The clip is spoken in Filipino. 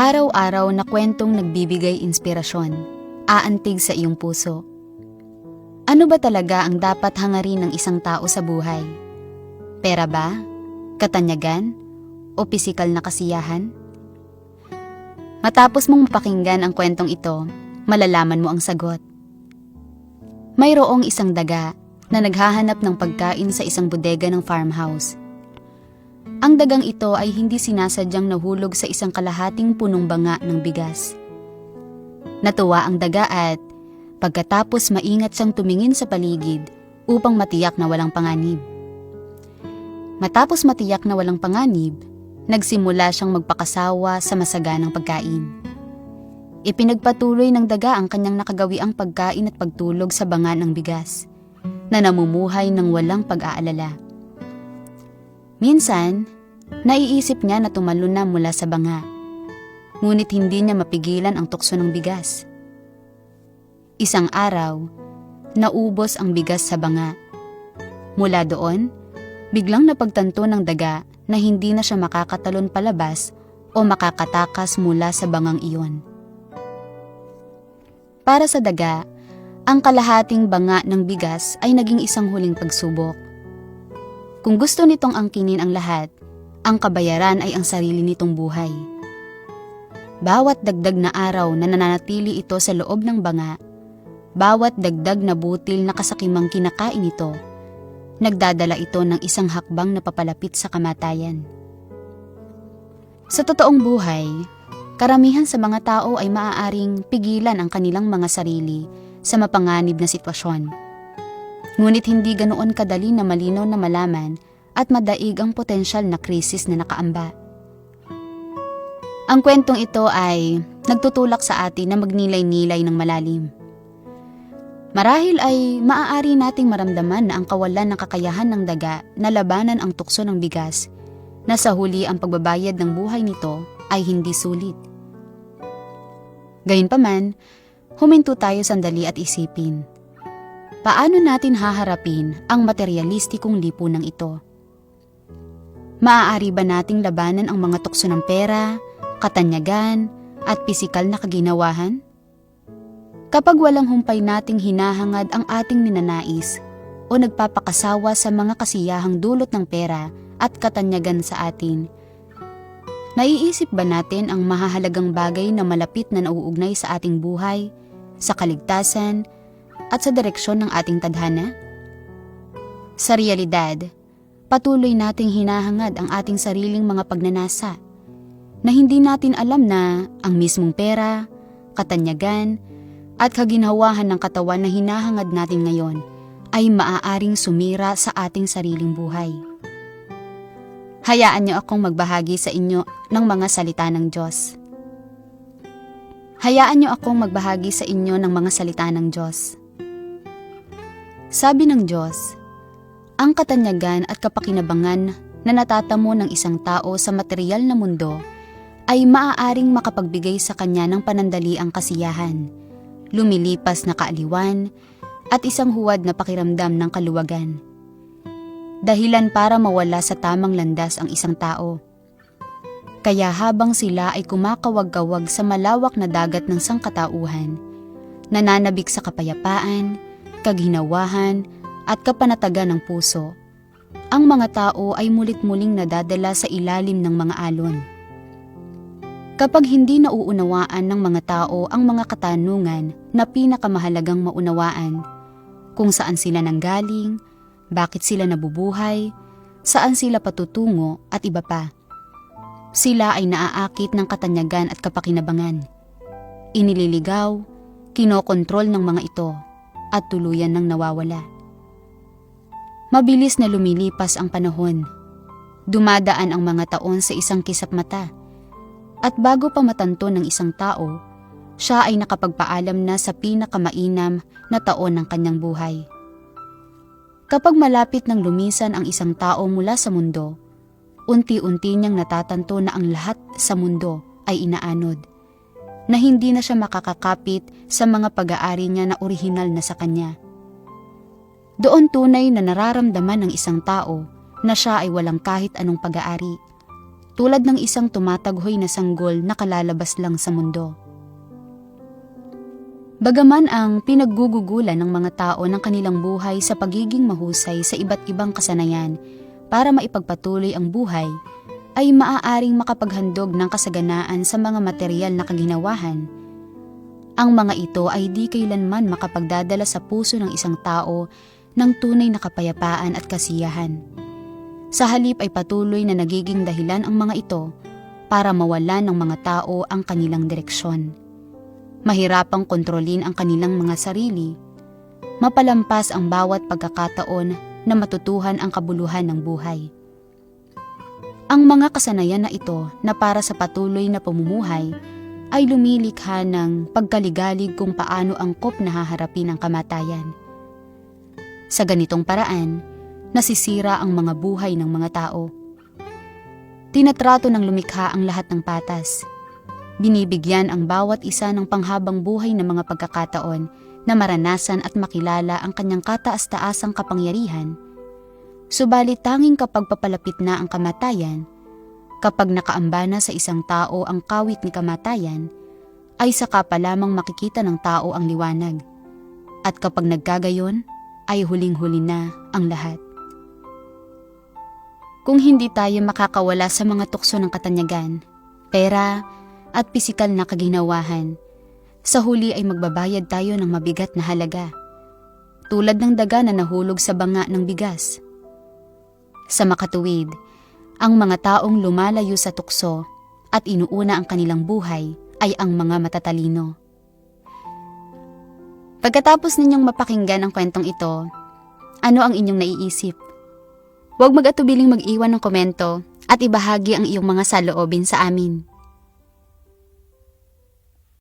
Araw-araw na kwentong nagbibigay inspirasyon, aantig sa iyong puso. Ano ba talaga ang dapat hangarin ng isang tao sa buhay? Pera ba? Katanyagan? O pisikal na kasiyahan? Matapos mong mapakinggan ang kwentong ito, malalaman mo ang sagot. Mayroong isang daga na naghahanap ng pagkain sa isang bodega ng farmhouse. Ang dagang ito ay hindi sinasadyang nahulog sa isang kalahating punong banga ng bigas. Natuwa ang daga at pagkatapos maingat siyang tumingin sa paligid upang matiyak na walang panganib. Matapos matiyak na walang panganib, nagsimula siyang magpakasawa sa masaganang pagkain. Ipinagpatuloy ng daga ang kanyang nakagawiang pagkain at pagtulog sa banga ng bigas, na namumuhay ng walang pag-aalala. Minsan, naiisip niya na tumalon na mula sa banga, ngunit hindi niya mapigilan ang tukso ng bigas. Isang araw, naubos ang bigas sa banga. Mula doon, biglang napagtanto ng daga na hindi na siya makakatalon palabas o makakatakas mula sa bangang iyon. Para sa daga, ang kalahating banga ng bigas ay naging isang huling pagsubok. Kung gusto nitong angkinin ang lahat, ang kabayaran ay ang sarili nitong buhay. Bawat dagdag na araw na nananatili ito sa loob ng banga, bawat dagdag na butil na kasakimang kinakain ito, nagdadala ito ng isang hakbang na papalapit sa kamatayan. Sa totoong buhay, karamihan sa mga tao ay maaaring pigilan ang kanilang mga sarili sa mapanganib na sitwasyon. Ngunit hindi ganoon kadali na malinaw na malaman at madaig ang potensyal na krisis na nakaamba. Ang kwentong ito ay nagtutulak sa atin na magnilay-nilay ng malalim. Marahil ay maaari nating maramdaman na ang kawalan ng kakayahan ng daga na labanan ang tukso ng bigas, na sa huli ang pagbabayad ng buhay nito ay hindi sulit. Gayunpaman, huminto tayo sandali at isipin. Paano natin haharapin ang materialistikong lipunang ito? Maaari ba nating labanan ang mga tukso ng pera, katanyagan, at pisikal na kaginawahan? Kapag walang humpay nating hinahangad ang ating ninanais o nagpapakasawa sa mga kasiyahang dulot ng pera at katanyagan sa atin, naiisip ba natin ang mahahalagang bagay na malapit na nauugnay sa ating buhay, sa kaligtasan, at sa direksyon ng ating tadhana? Sa realidad, patuloy nating hinahangad ang ating sariling mga pagnanasa na hindi natin alam na ang mismong pera, katanyagan, at kaginhawahan ng katawan na hinahangad natin ngayon ay maaaring sumira sa ating sariling buhay. Hayaan niyo akong magbahagi sa inyo ng mga salita ng Diyos. Hayaan niyo akong magbahagi sa inyo ng mga salita ng Diyos. Sabi ng Diyos, ang katanyagan at kapakinabangan na natatamo ng isang tao sa material na mundo ay maaaring makapagbigay sa kanya ng panandaliang kasiyahan, lumilipas na kaaliwan, at isang huwad na pakiramdam ng kaluwagan. Dahilan para mawala sa tamang landas ang isang tao. Kaya habang sila ay kumakawag-kawag sa malawak na dagat ng sangkatauhan, nananabik sa kapayapaan, kaghinawahan, at kapanatagan ng puso, ang mga tao ay mulit-muling nadadala sa ilalim ng mga alon. Kapag hindi nauunawaan ng mga tao ang mga katanungan na pinakamahalagang maunawaan, kung saan sila nanggaling, bakit sila nabubuhay, saan sila patutungo at iba pa, sila ay naaakit ng katanyagan at kapakinabangan. Inililigaw, kinokontrol ng mga ito, at tuluyan ng nawawala. Mabilis na lumilipas ang panahon. Dumadaan ang mga taon sa isang kisap mata. At bago pa matanto ng isang tao, siya ay nakapagpaalam na sa pinakamainam na taon ng kanyang buhay. Kapag malapit nang lumisan ang isang tao mula sa mundo, unti-unti niyang natatanto na ang lahat sa mundo ay inaanod, na hindi na siya makakakapit sa mga pag-aari niya na orihinal na sa kanya. Doon tunay na nararamdaman ng isang tao na siya ay walang kahit anong pag-aari, tulad ng isang tumataghoy na sanggol na kalalabas lang sa mundo. Bagaman ang pinaggugugulan ng mga tao ng kanilang buhay sa pagiging mahusay sa iba't ibang kasanayan para maipagpatuloy ang buhay, ay maaaring makapaghandog ng kasaganaan sa mga materyal na kaginawahan. Ang mga ito ay di kailanman makapagdadala sa puso ng isang tao ng tunay na kapayapaan at kasiyahan. Sa halip ay patuloy na nagiging dahilan ang mga ito para mawalan ng mga tao ang kanilang direksyon. Mahirapang kontrolin ang kanilang mga sarili, mapalampas ang bawat pagkakataon na matutuhan ang kabuluhan ng buhay. Ang mga kasanayan na ito na para sa patuloy na pamumuhay ay lumilikha ng pagkaligalig kung paano angkop na haharapin ang kamatayan. Sa ganitong paraan, nasisira ang mga buhay ng mga tao. Tinatrato ng lumikha ang lahat ng patas. Binibigyan ang bawat isa ng panghabang buhay na mga pagkakataon na maranasan at makilala ang kanyang kataas-taasang kapangyarihan. Subalit tanging kapag papalapit na ang kamatayan, kapag nakaamba na sa isang tao ang kawit ni kamatayan, ay saka pa lamang makikita ng tao ang liwanag. At kapag nagkagayon, ay huling-huli na ang lahat. Kung hindi tayo makakawala sa mga tukso ng katanyagan, pera, at pisikal na kaginawahan, sa huli ay magbabayad tayo ng mabigat na halaga, tulad ng daga na nahulog sa banga ng bigas. Sa makatuwid, ang mga taong lumalayo sa tukso at inuuna ang kanilang buhay ay ang mga matatalino. Pagkatapos ninyong mapakinggan ang kwentong ito, ano ang inyong naiisip? Huwag mag-atubiling mag-iwan ng komento at ibahagi ang iyong mga saloobin sa amin.